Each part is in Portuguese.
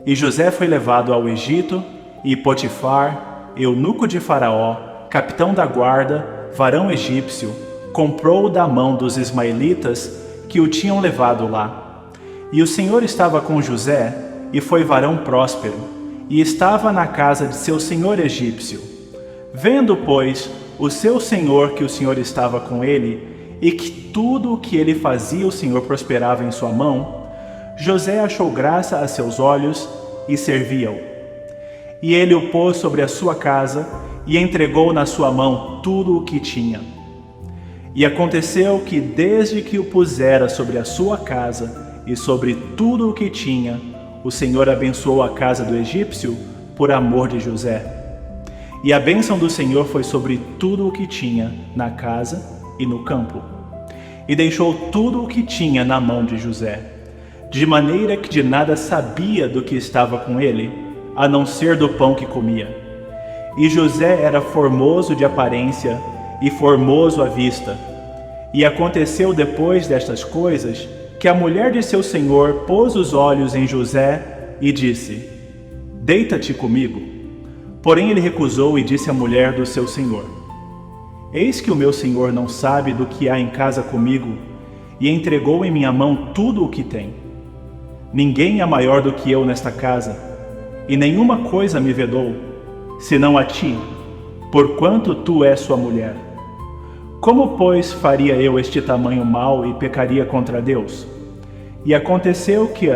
E José foi levado ao Egito, e Potifar, eunuco de Faraó, capitão da guarda, varão egípcio, comprou-o da mão dos ismaelitas que o tinham levado lá. E o Senhor estava com José, e foi varão próspero, e estava na casa de seu senhor egípcio. Vendo, pois, o seu senhor que o Senhor estava com ele, e que tudo o que ele fazia o Senhor prosperava em sua mão, José achou graça a seus olhos e servia-o. E ele o pôs sobre a sua casa e entregou na sua mão tudo o que tinha. E aconteceu que, desde que o pusera sobre a sua casa e sobre tudo o que tinha, o Senhor abençoou a casa do egípcio por amor de José. E a bênção do Senhor foi sobre tudo o que tinha na casa e no campo. E deixou tudo o que tinha na mão de José, de maneira que de nada sabia do que estava com ele, a não ser do pão que comia. E José era formoso de aparência e formoso à vista. E aconteceu depois destas coisas, que a mulher de seu senhor pôs os olhos em José e disse: Deita-te comigo. Porém ele recusou e disse à mulher do seu senhor: Eis que o meu senhor não sabe do que há em casa comigo, e entregou em minha mão tudo o que tem. Ninguém é maior do que eu nesta casa, e nenhuma coisa me vedou, senão a ti, porquanto tu és sua mulher. Como, pois, faria eu este tamanho mal e pecaria contra Deus? E aconteceu que,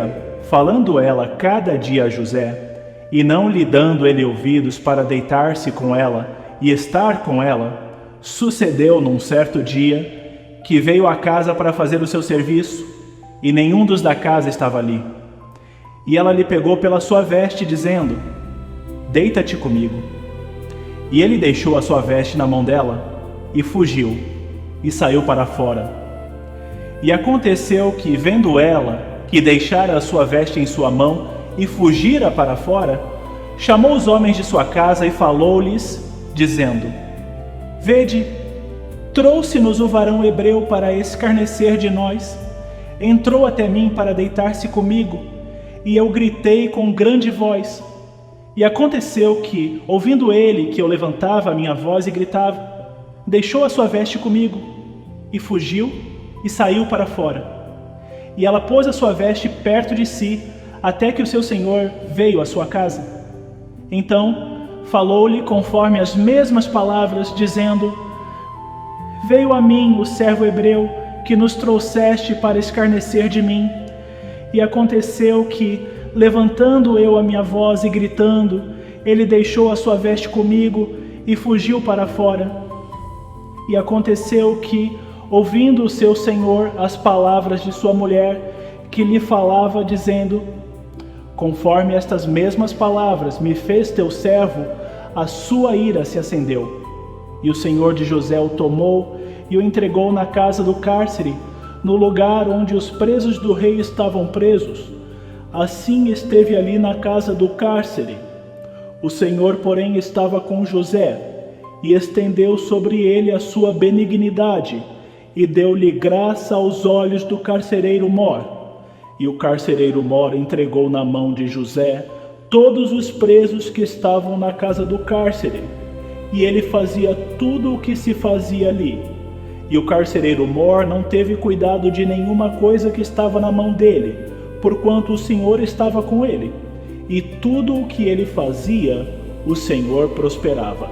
falando ela cada dia a José, e não lhe dando ele ouvidos para deitar-se com ela e estar com ela, sucedeu num certo dia que veio à casa para fazer o seu serviço, e nenhum dos da casa estava ali. E ela lhe pegou pela sua veste, dizendo: Deita-te comigo. E ele deixou a sua veste na mão dela, e fugiu, e saiu para fora. E aconteceu que, vendo ela que deixara a sua veste em sua mão, e fugira para fora, chamou os homens de sua casa e falou-lhes, dizendo: Vede, trouxe-nos o varão hebreu para escarnecer de nós. Entrou até mim para deitar-se comigo, e eu gritei com grande voz. E aconteceu que, ouvindo ele que eu levantava a minha voz e gritava, deixou a sua veste comigo, e fugiu, e saiu para fora. E ela pôs a sua veste perto de si, até que o seu senhor veio à sua casa. Então falou-lhe conforme as mesmas palavras, dizendo: Veio a mim o servo hebreu que nos trouxeste para escarnecer de mim. E aconteceu que, levantando eu a minha voz e gritando, ele deixou a sua veste comigo e fugiu para fora. E aconteceu que, ouvindo o seu senhor as palavras de sua mulher, que lhe falava, dizendo: Conforme estas mesmas palavras me fez teu servo, a sua ira se acendeu. E o senhor de José o tomou e o entregou na casa do cárcere, no lugar onde os presos do rei estavam presos. Assim esteve ali na casa do cárcere. O Senhor, porém, estava com José, e estendeu sobre ele a sua benignidade, e deu-lhe graça aos olhos do carcereiro mor. E o carcereiro mor entregou na mão de José todos os presos que estavam na casa do cárcere, e ele fazia tudo o que se fazia ali. E o carcereiro mor não teve cuidado de nenhuma coisa que estava na mão dele, porquanto o Senhor estava com ele, e tudo o que ele fazia, o Senhor prosperava.